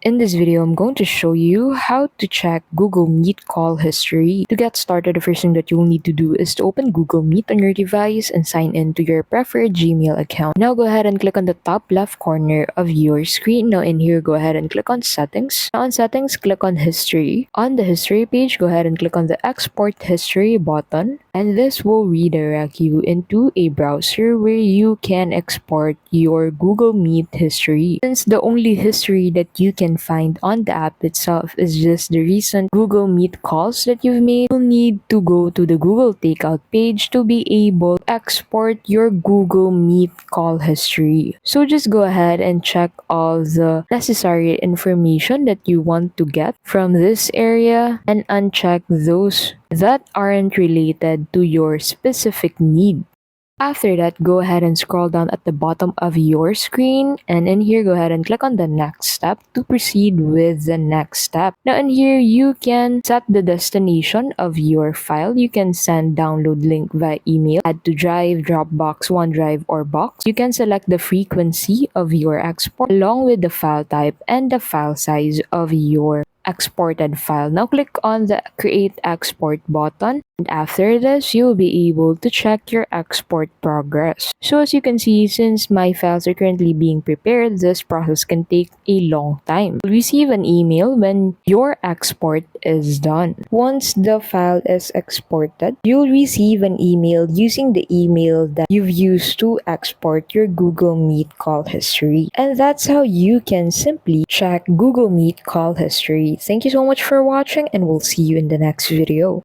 In this video, I'm going to show you how to check Google Meet call history. To get started, the first thing that you'll need to do is to open Google Meet on your device and sign in to your preferred Gmail account. Now go ahead and click on the top left corner of your screen. Now in here, go ahead and click on Settings. Now on Settings, click on History. On the History page, go ahead and click on the Export History button. And this will redirect you into a browser where you can export your Google Meet history. Since the only history that you can find on the app itself is just the recent Google Meet calls that you've made, you'll need to go to the Google Takeout page to be able to export your Google Meet call history. So just go ahead and check all the necessary information that you want to get from this area and uncheck those that aren't related to your specific need. After that, go ahead and scroll down at the bottom of your screen, and in here, go ahead and click on the next step to proceed with the next step. Now in here, you can set the destination of your file. You can send download link via email, add to Drive, Dropbox, OneDrive, or Box. You can select the frequency of your export along with the file type and the file size of your exported file. Now click on the Create Export button, and after this, you'll be able to check your export progress. So as you can see, since my files are currently being prepared, this process can take a long time. You'll receive an email when your export is done. Once the file is exported, you'll receive an email using the email that you've used to export your Google Meet call history. And that's how you can simply check Google Meet call history. Thank you so much for watching, and we'll see you in the next video.